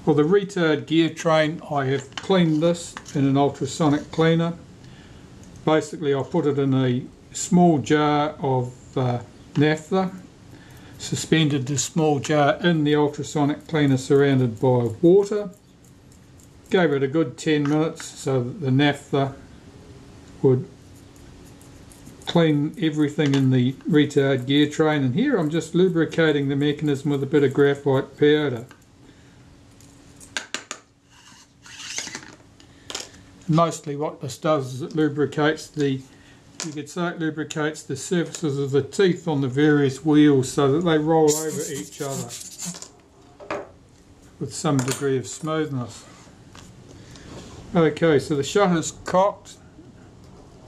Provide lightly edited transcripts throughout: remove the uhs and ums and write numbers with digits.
For the retard gear train, I have cleaned this in an ultrasonic cleaner. Basically, I put it in a small jar of naphtha, suspended the small jar in the ultrasonic cleaner surrounded by water, gave it a good 10 minutes so that the naphtha would clean everything in the retard gear train, and here I'm just lubricating the mechanism with a bit of graphite powder. Mostly what this does is it lubricates the surfaces of the teeth on the various wheels so that they roll over each other with some degree of smoothness. Okay, so the shutter's cocked.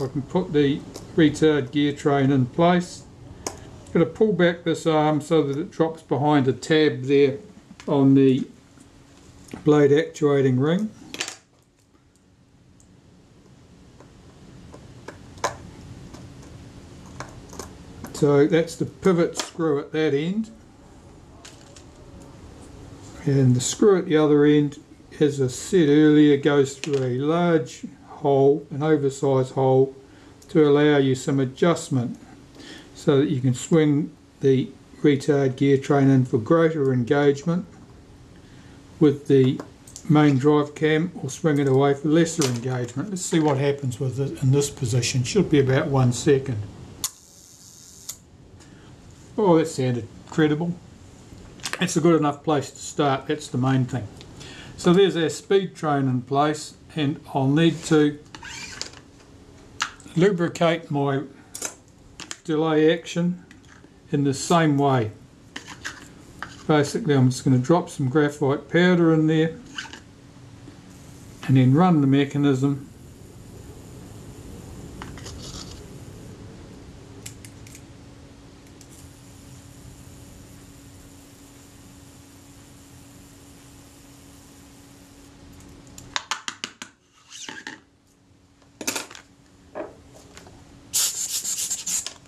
I can put the retard gear train in place. I'm going to pull back this arm so that it drops behind a tab there on the blade actuating ring. So that's the pivot screw at that end, and the screw at the other end, as I said earlier, goes through a large hole, an oversized hole, to allow you some adjustment so that you can swing the retard gear train in for greater engagement with the main drive cam, or swing it away for lesser engagement. Let's see what happens with it in this position. Should be about 1 second. Oh, that sounded credible. It's a good enough place to start, that's the main thing. So there's our speed train in place, and I'll need to lubricate my delay action in the same way. Basically, I'm just going to drop some graphite powder in there and then run the mechanism .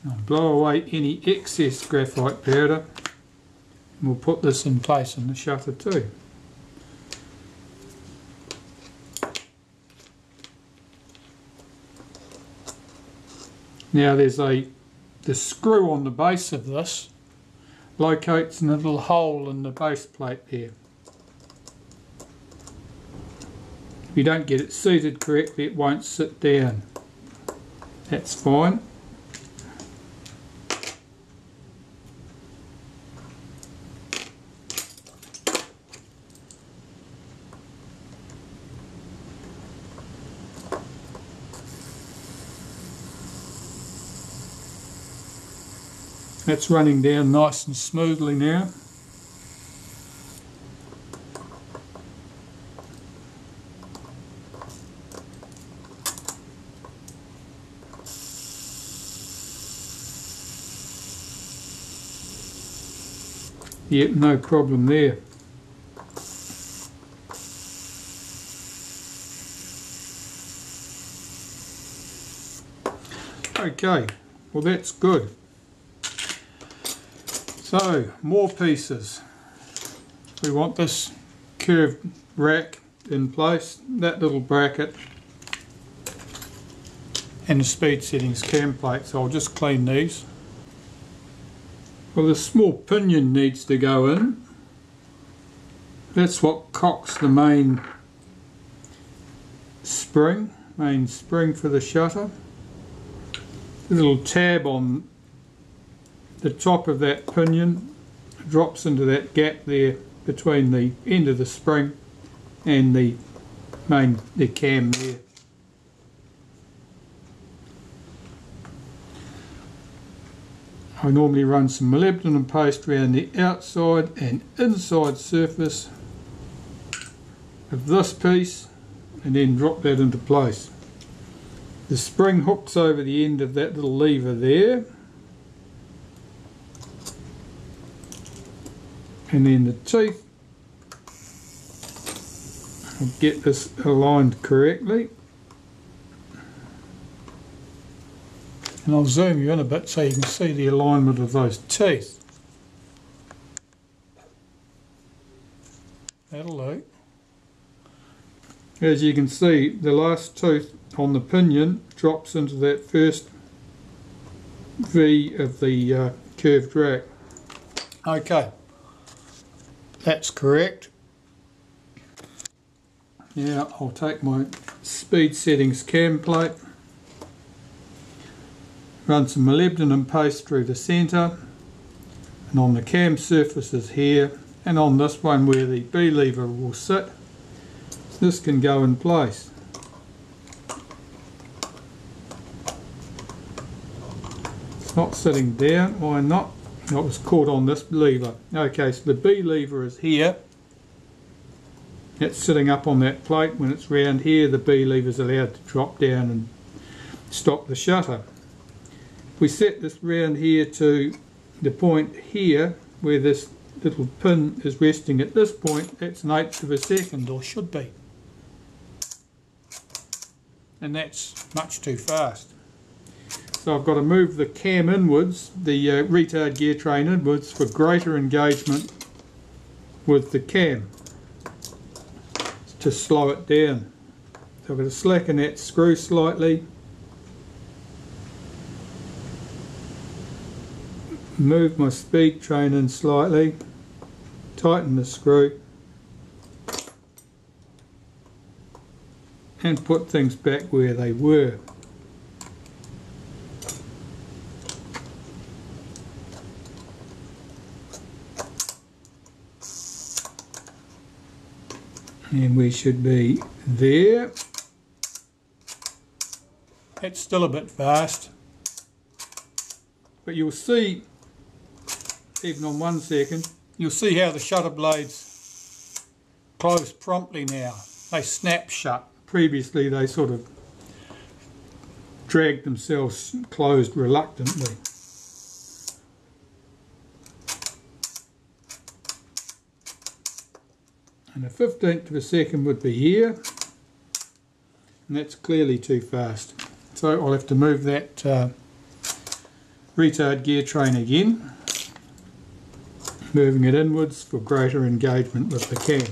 I'll blow away any excess graphite powder, and we'll put this in place in the shutter too. Now there's the screw on the base of this locates in a little hole in the base plate there. If you don't get it seated correctly, it won't sit down. That's fine. That's running down nice and smoothly now. Yep, no problem there. Okay, well that's good. So, more pieces. We want this curved rack in place, that little bracket, and the speed settings cam plate, so I'll just clean these. Well, the small pinion needs to go in. That's what cocks the main spring for the shutter. The little tab on the top of that pinion drops into that gap there between the end of the spring and the cam there. I normally run some molybdenum paste around the outside and inside surface of this piece and then drop that into place. The spring hooks over the end of that little lever there, and then the teeth, I'll get this aligned correctly, and I'll zoom you in a bit so you can see the alignment of those teeth. That'll do. As you can see, the last tooth on the pinion drops into that first V of the curved rack. Okay, that's correct. Now I'll take my speed settings cam plate, run some molybdenum paste through the centre and on the cam surfaces here, and on this one where the B lever will sit, this can go in place. It's not sitting down, why not? It was caught on this lever. Okay, so the B lever is here. It's sitting up on that plate. When it's round here, the B lever is allowed to drop down and stop the shutter. If we set this round here to the point here, where this little pin is resting at this point, that's an 1/8 of a second, or should be. And that's much too fast. So I've got to move the cam inwards, the retard gear train inwards, for greater engagement with the cam to slow it down. So I've got to slacken that screw slightly, move my speed train in slightly, tighten the screw and put things back where they were. And we should be there. It's still a bit fast, but you'll see, even on 1 second, you'll see how the shutter blades close promptly now. They snap shut. Previously they sort of dragged themselves closed reluctantly. And a 15th of a second would be here, and that's clearly too fast. So I'll have to move that retard gear train again, moving it inwards for greater engagement with the cam.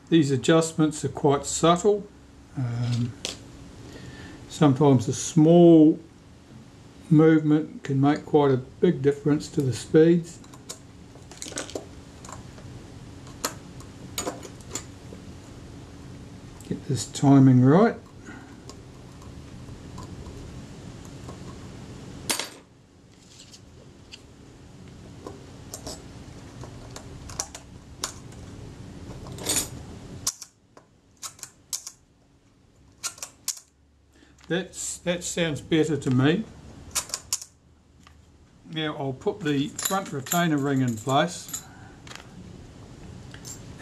These adjustments are quite subtle. Sometimes a small movement can make quite a big difference to the speeds. Get this timing right. That sounds better to me. Now I'll put the front retainer ring in place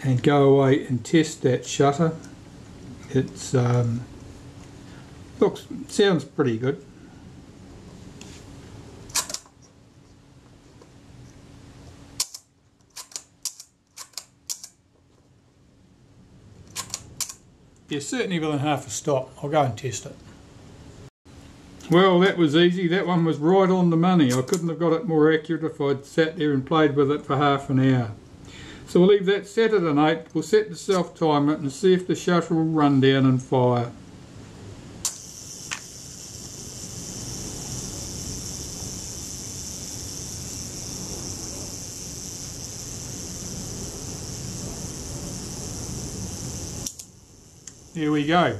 and go away and test that shutter. It's sounds pretty good. Yeah, certainly within half a stop. I'll go and test it. Well, that was easy. That one was right on the money. I couldn't have got it more accurate if I'd sat there and played with it for half an hour. So we'll leave that set at an 8. We'll set the self-timer and see if the shutter will run down and fire. There we go.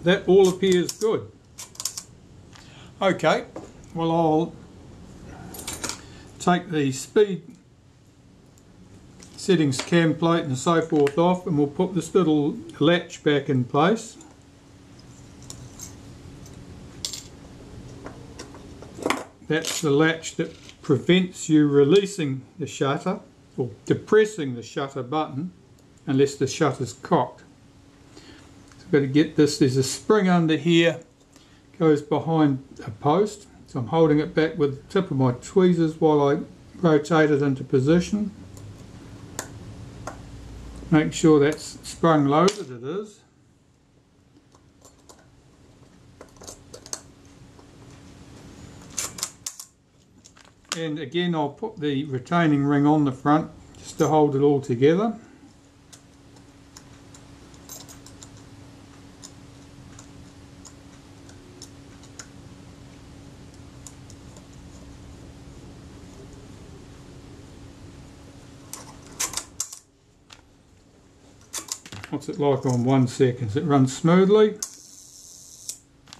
That all appears good. Okay, well, I'll take the speed settings cam plate and so forth off, and we'll put this little latch back in place. That's the latch that prevents you releasing the shutter or depressing the shutter button unless the shutter's cocked. So I've got to get this, there's a spring under here, goes behind a post, so I'm holding it back with the tip of my tweezers while I rotate it into position. Make sure that's sprung loaded, it is. And again, I'll put the retaining ring on the front just to hold it all together. What's it like on 1 second? Does it run smoothly?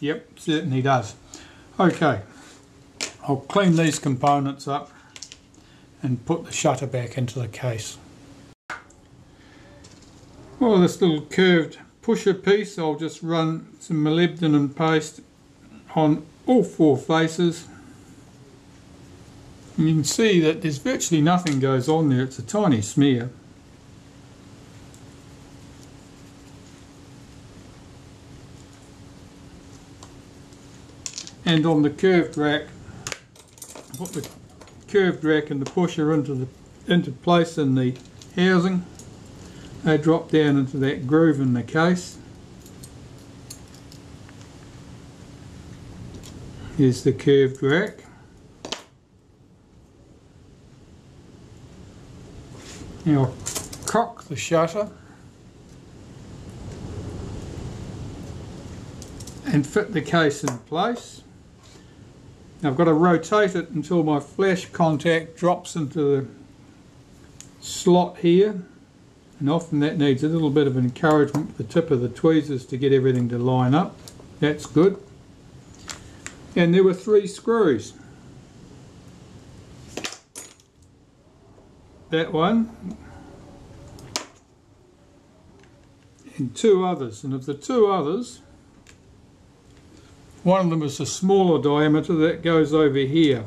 Yep, certainly does. Okay, I'll clean these components up and put the shutter back into the case. Well, this little curved pusher piece, I'll just run some molybdenum paste on all 4 faces. And you can see that there's virtually nothing goes on there, it's a tiny smear. And on the curved rack, put the curved rack and the pusher into place in the housing. They drop down into that groove in the case. Here's the curved rack. Now I'll cock the shutter and fit the case in place. Now I've got to rotate it until my flash contact drops into the slot here, and often that needs a little bit of encouragement with the tip of the tweezers to get everything to line up. That's good. And there were 3 screws. That one and 2 others, and of the 2 others, one of them is a smaller diameter that goes over here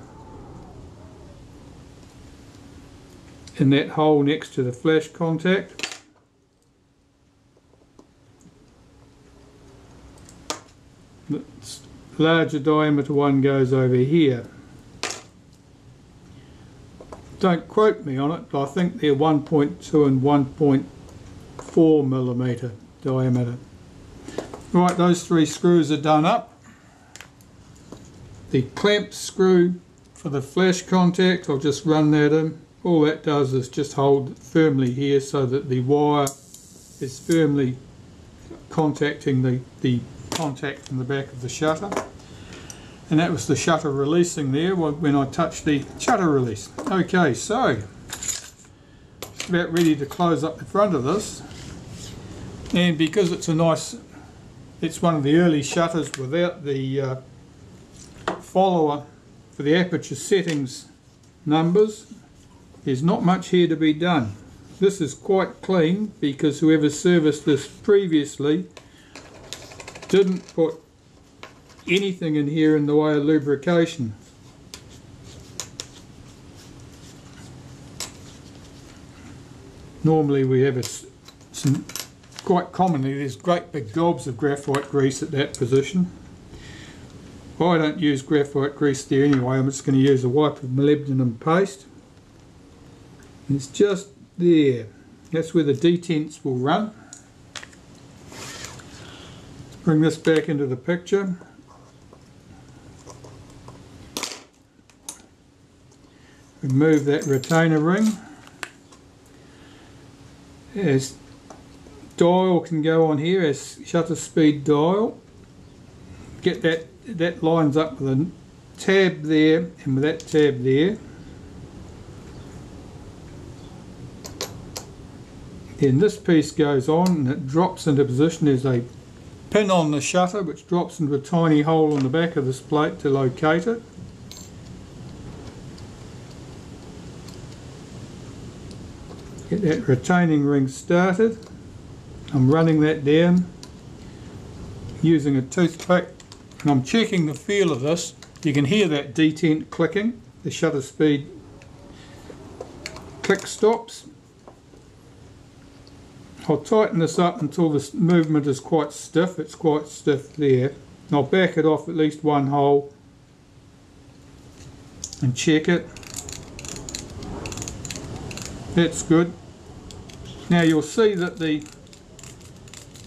in that hole next to the flash contact. The larger diameter one goes over here. Don't quote me on it, but I think they're 1.2 and 1.4 millimeter diameter. Right, those 3 screws are done up. The clamp screw for the flash contact, I'll just run that in. All that does is just hold it firmly here so that the wire is firmly contacting the contact from the back of the shutter. And that was the shutter releasing there when I touched the shutter release. Okay, so just about ready to close up the front of this. And because it's it's one of the early shutters without the follower for the aperture settings numbers, there's not much here to be done. This is quite clean because whoever serviced this previously didn't put anything in here in the way of lubrication. Normally we have quite commonly there's great big gobs of graphite grease at that position. I don't use graphite grease there anyway, I'm just going to use a wipe of molybdenum paste. And it's just there. That's where the detents will run. Let's bring this back into the picture. Remove that retainer ring. As dial can go on here as shutter speed dial. Get that lines up with a tab there and with that tab there. Then this piece goes on and it drops into position. There's a pin on the shutter which drops into a tiny hole on the back of this plate to locate it. Get that retaining ring started. I'm running that down using a toothpick and I'm checking the feel of this. You can hear that detent clicking. The shutter speed click stops. I'll tighten this up until this movement is quite stiff. It's quite stiff there. And I'll back it off at least one hole and check it. That's good. Now you'll see that the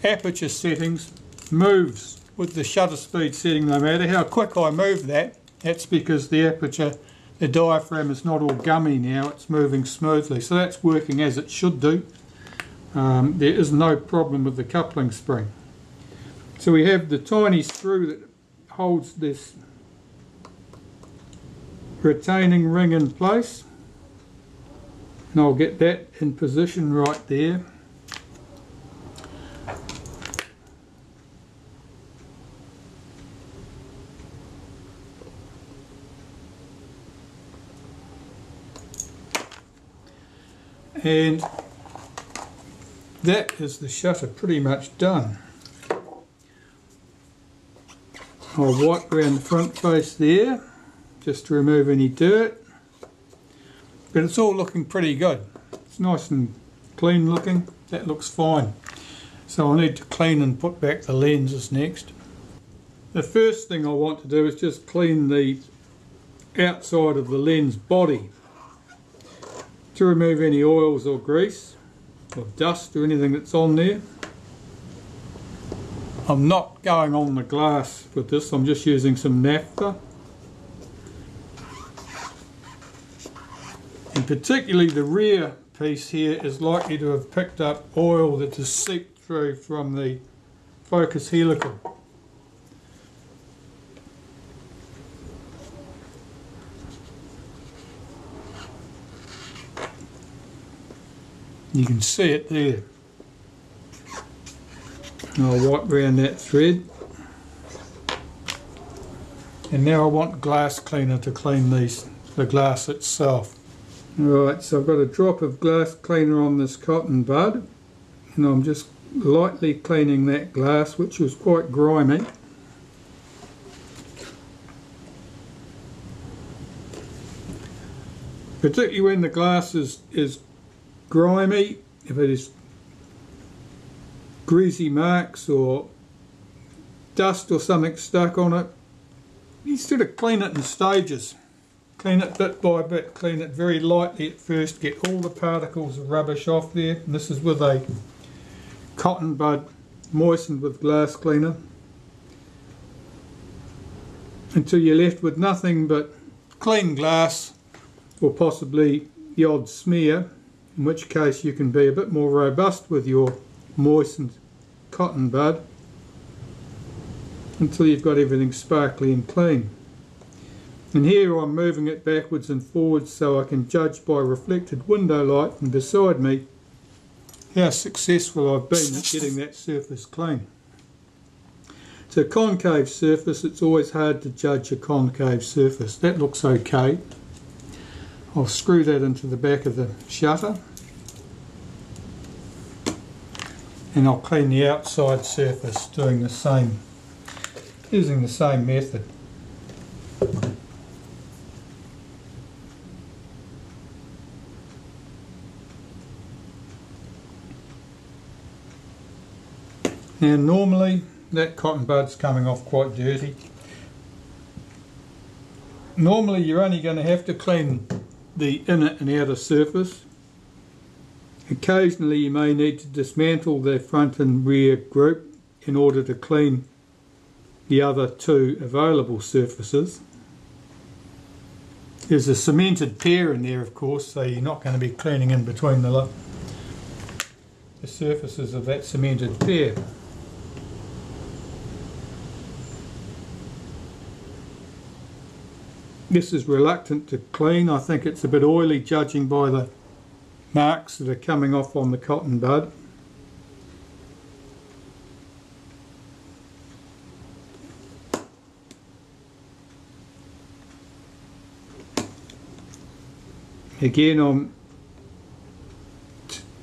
aperture settings moves with the shutter speed setting. No matter how quick I move that, that's because the aperture, the diaphragm is not all gummy now, it's moving smoothly. So that's working as it should do. There is no problem with the coupling spring. So we have the tiny screw that holds this retaining ring in place, and I'll get that in position right there. And that is the shutter pretty much done. I'll wipe around the front face there just to remove any dirt, but it's all looking pretty good. It's nice and clean looking. That looks fine. So I'll need to clean and put back the lenses next. The first thing I want to do is just clean the outside of the lens body to remove any oils or grease or dust or anything that's on there. I'm not going on the glass with this, I'm just using some naphtha. And particularly the rear piece here is likely to have picked up oil that has seeped through from the focus helical. You can see it there. I'll wipe around that thread. And now I want glass cleaner to clean the glass itself. Alright, so I've got a drop of glass cleaner on this cotton bud, and I'm just lightly cleaning that glass, which was quite grimy. Particularly when the glass is grimy, if it is greasy marks or dust or something stuck on it, you sort of clean it in stages. Clean it bit by bit, clean it very lightly at first, get all the particles of rubbish off there. And this is with a cotton bud moistened with glass cleaner, until you're left with nothing but clean glass, or possibly the odd smear, in which case you can be a bit more robust with your moistened cotton bud until you've got everything sparkly and clean. And here I'm moving it backwards and forwards so I can judge by reflected window light from beside me how successful I've been at getting that surface clean. It's a concave surface, it's always hard to judge a concave surface. That looks okay. I'll screw that into the back of the shutter, and I'll clean the outside surface doing the same, using the same method. Now normally that cotton bud's coming off quite dirty. Normally you're only going to have to clean the inner and outer surface. Occasionally you may need to dismantle the front and rear group in order to clean the other two available surfaces. There's a cemented pair in there, of course, so you're not going to be cleaning in between the surfaces of that cemented pair. This is reluctant to clean. I think it's a bit oily, judging by the marks that are coming off on the cotton bud. Again, I'm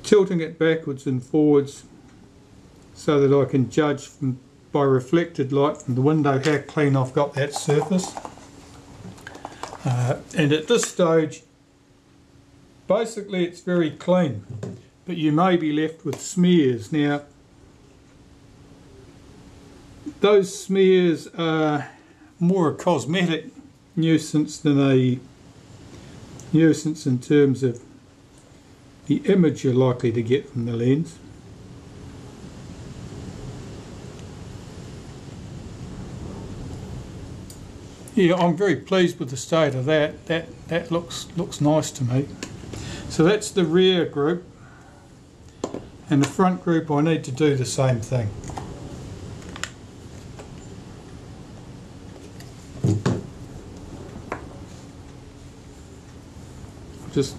tilting it backwards and forwards so that I can judge by reflected light from the window how clean I've got that surface. And at this stage, basically it's very clean, but you may be left with smears. Now, those smears are more a cosmetic nuisance than a nuisance in terms of the image you're likely to get from the lens. Yeah, I'm very pleased with the state of that. That looks nice to me. So that's the rear group, and the front group I need to do the same thing. Just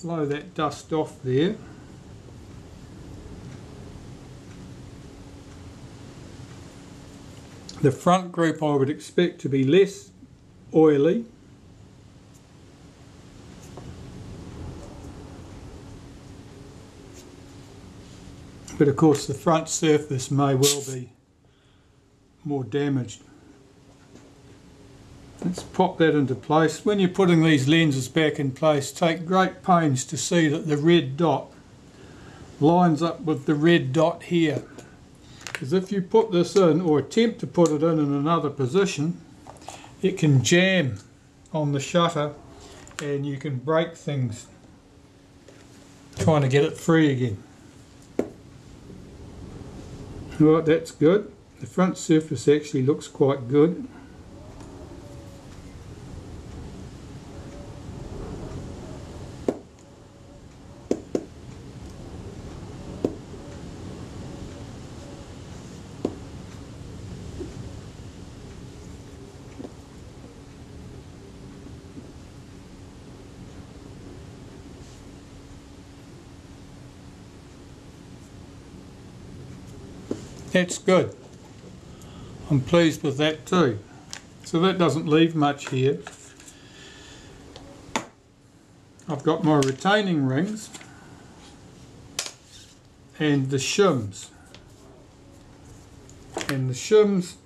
blow that dust off there. The front group I would expect to be less oily. But of course the front surface may well be more damaged. Let's pop that into place. When you're putting these lenses back in place, take great pains to see that the red dot lines up with the red dot here. Because if you put this in, or attempt to put it in another position, it can jam on the shutter and you can break things trying to get it free again. Right, that's good. The front surface actually looks quite good. That's good. I'm pleased with that too. So that doesn't leave much here. I've got my retaining rings and the shims. And the shims,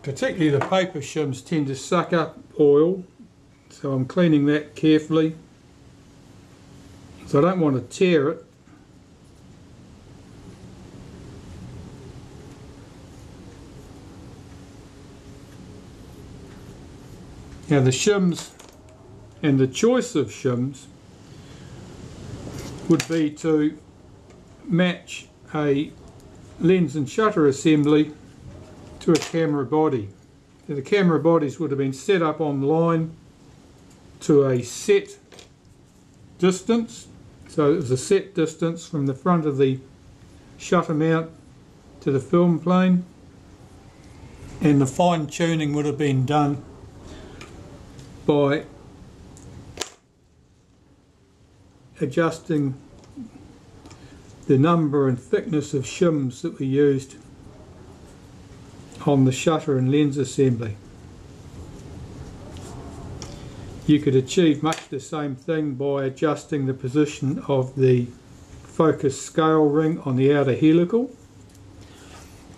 particularly the paper shims, tend to suck up oil. So I'm cleaning that carefully. So I don't want to tear it. Now the shims and the choice of shims would be to match a lens and shutter assembly to a camera body. Now the camera bodies would have been set up on line to a set distance. So it was a set distance from the front of the shutter mount to the film plane, and the fine tuning would have been done by adjusting the number and thickness of shims that we used on the shutter and lens assembly. You could achieve much the same thing by adjusting the position of the focus scale ring on the outer helical,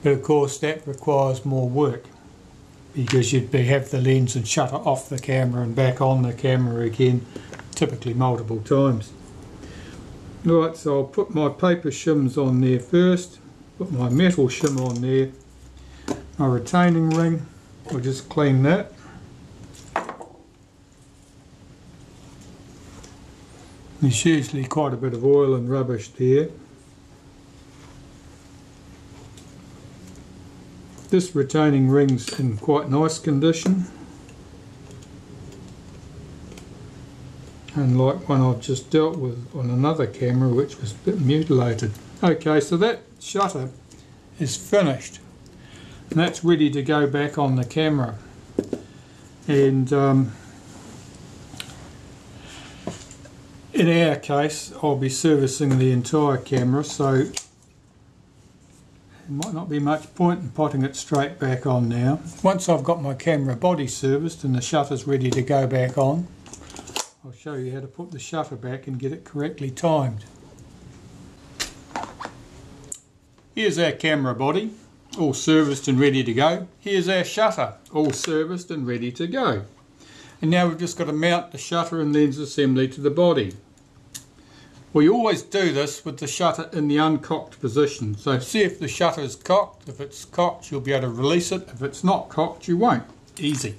but of course that requires more work, because you'd have the lens and shutter off the camera and back on the camera again, typically multiple times. Right, so I'll put my paper shims on there first, put my metal shim on there, my retaining ring, I'll just clean that. There's usually quite a bit of oil and rubbish there. This retaining ring's in quite nice condition, unlike one I've just dealt with on another camera which was a bit mutilated. Okay, so that shutter is finished and that's ready to go back on the camera, and in our case I'll be servicing the entire camera, so there might not be much point in potting it straight back on now. Once I've got my camera body serviced and the shutter's ready to go back on, I'll show you how to put the shutter back and get it correctly timed. Here's our camera body, all serviced and ready to go. Here's our shutter, all serviced and ready to go. And now we've just got to mount the shutter and lens assembly to the body. We always do this with the shutter in the uncocked position. So see if the shutter is cocked. If it's cocked, you'll be able to release it. If it's not cocked, you won't. Easy.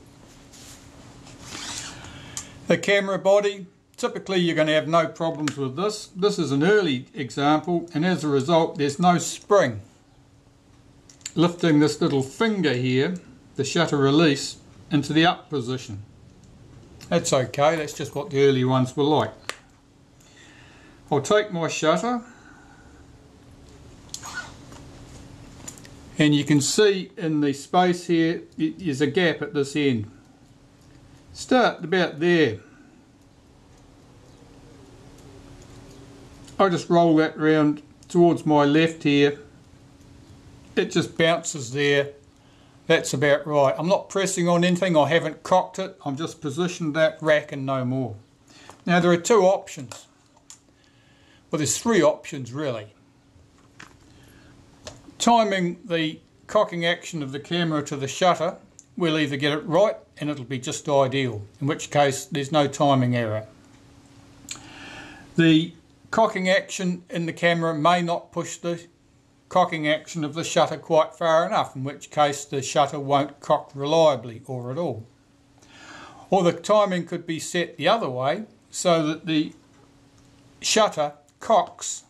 The camera body, typically you're going to have no problems with this. This is an early example, and as a result there's no spring lifting this little finger here, the shutter release, into the up position. That's okay, that's just what the early ones were like. I'll take my shutter, and you can see in the space here there's a gap at this end. Start about there. I'll just roll that round towards my left here. It just bounces there. That's about right. I'm not pressing on anything, I haven't cocked it, I'm just positioned that rack and no more. Now there are two options. Well, there's three options really. Timing the cocking action of the camera to the shutter, we'll either get it right and it'll be just ideal, in which case there's no timing error. The cocking action in the camera may not push the cocking action of the shutter quite far enough, in which case the shutter won't cock reliably or at all. Or the timing could be set the other way so that the shutter cocks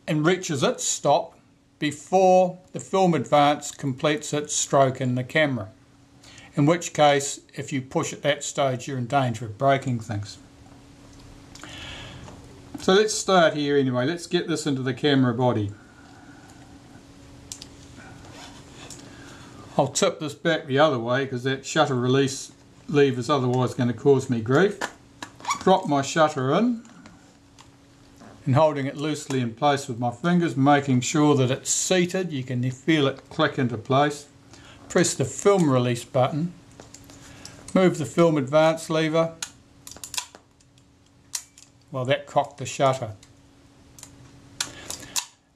and reaches its stop before the film advance completes its stroke in the camera, in which case if you push at that stage you're in danger of breaking things. So let's start here anyway, let's get this into the camera body. I'll tip this back the other way because that shutter release lever is otherwise going to cause me grief. Drop my shutter in and holding it loosely in place with my fingers, making sure that it's seated. You can feel it click into place. Press the film release button, move the film advance lever. Well, that cocked the shutter.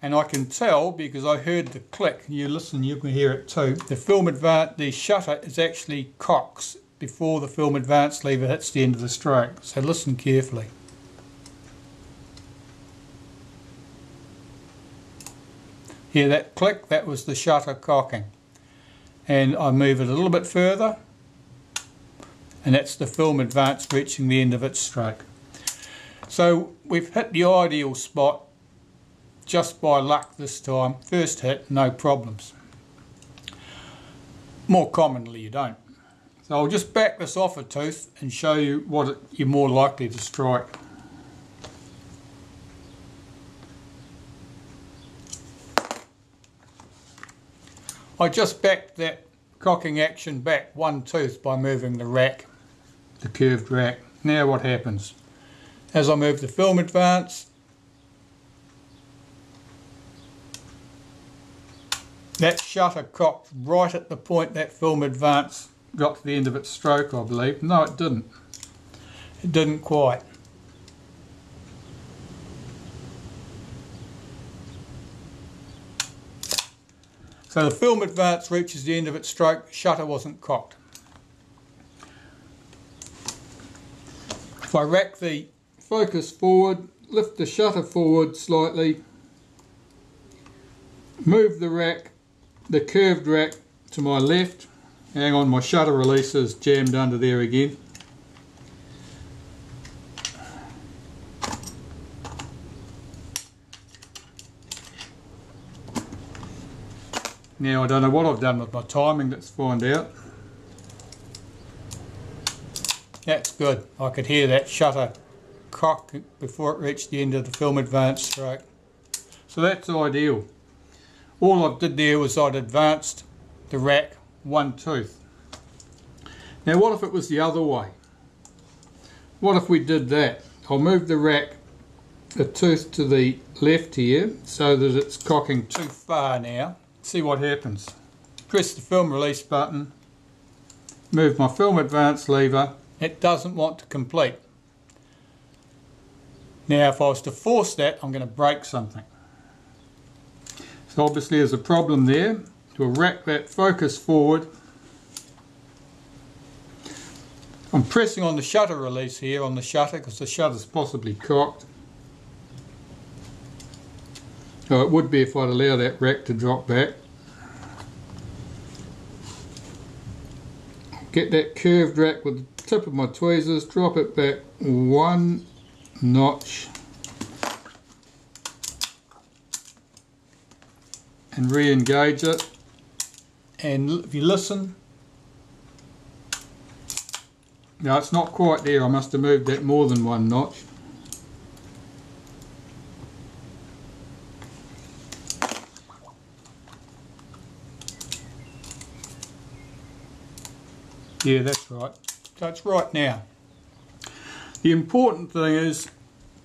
And I can tell because I heard the click. You listen, you can hear it too. The shutter is actually cocks before the film advance lever hits the end of the stroke. So listen carefully. Hear that click? That was the shutter cocking. And I move it a little bit further, and that's the film advance reaching the end of its stroke. So we've hit the ideal spot just by luck this time. First hit, no problems. More commonly you don't. So I'll just back this off a tooth and show you what you're more likely to strike. I just backed that cocking action back one tooth by moving the rack, the curved rack. Now what happens? As I move the film advance, that shutter cocked right at the point that film advance got to the end of its stroke, I believe. No, it didn't. It didn't quite. So the film advance reaches the end of its stroke, shutter wasn't cocked. If I rack the focus forward, lift the shutter forward slightly, move the rack, the curved rack to my left. Hang on, my shutter release is jammed under there again. Now I don't know what I've done with my timing, let's find out. That's good. I could hear that shutter cock before it reached the end of the film advance stroke. So that's ideal. All I did there was I'd advanced the rack one tooth. Now what if it was the other way? What if we did that? I'll move the rack a tooth to the left here so that it's cocking too far now. See what happens. Press the film release button, move my film advance lever. It doesn't want to complete. Now if I was to force that, I'm going to break something. So obviously there's a problem there. We'll rack that focus forward. I'm pressing on the shutter release here on the shutter because the shutter's possibly cocked. Oh, it would be if I'd allow that rack to drop back. Get that curved rack with the tip of my tweezers, drop it back 1 notch and re-engage it. And if you listen, no, it's not quite there. I must have moved that more than 1 notch. Yeah, that's right. So it's right now. The important thing is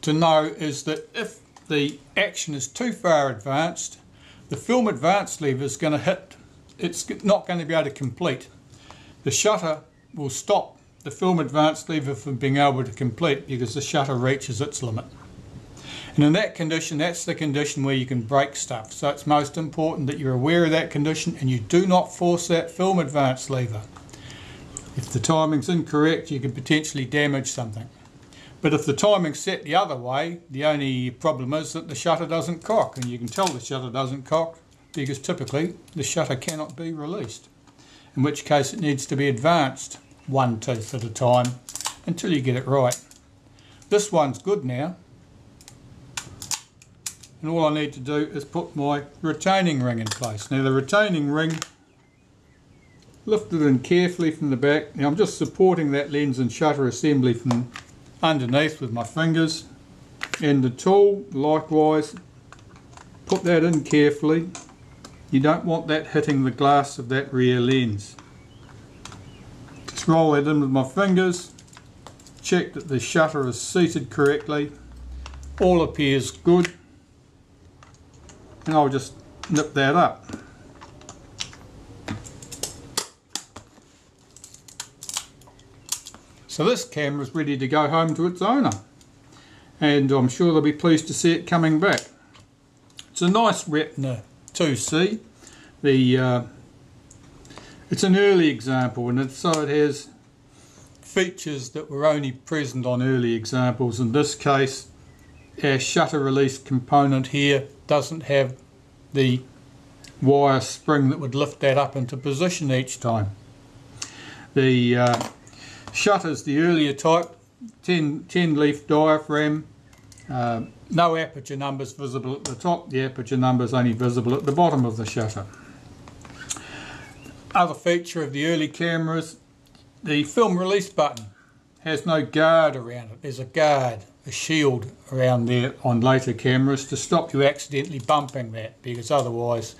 to know is that if the action is too far advanced, the film advance lever is going to hit, it's not going to be able to complete. The shutter will stop the film advance lever from being able to complete because the shutter reaches its limit. And in that condition, that's the condition where you can break stuff. So it's most important that you're aware of that condition and you do not force that film advance lever. If the timing's incorrect, you could potentially damage something. But if the timing's set the other way, the only problem is that the shutter doesn't cock, and you can tell the shutter doesn't cock because typically the shutter cannot be released, in which case it needs to be advanced 1 tooth at a time until you get it right. This one's good now, and all I need to do is put my retaining ring in place. Now the retaining ring, lift it in carefully from the back. Now I'm just supporting that lens and shutter assembly from underneath with my fingers, and the tool likewise, put that in carefully. You don't want that hitting the glass of that rear lens. Just roll that in with my fingers, check that the shutter is seated correctly, all appears good, and I'll just nip that up. So this camera is ready to go home to its owner, and I'm sure they'll be pleased to see it coming back. It's a nice Retina 2C. It's an early example, and so it has features that were only present on early examples. In this case, our shutter release component here doesn't have the wire spring that would lift that up into position each time. The shutter's the earlier type, 10 leaf diaphragm, no aperture numbers visible at the top, the aperture numbers only visible at the bottom of the shutter. Other feature of the early cameras, the film release button has no guard around it. There's a guard, a shield around there on later cameras to stop you accidentally bumping that, because otherwise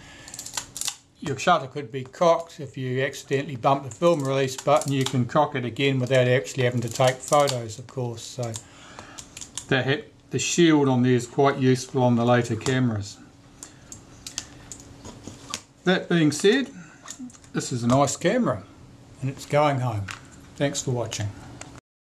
your shutter could be cocked. If you accidentally bump the film release button, you can cock it again without actually having to take photos, of course. So the shield on there is quite useful on the later cameras. That being said, this is a nice camera and it's going home. Thanks for watching.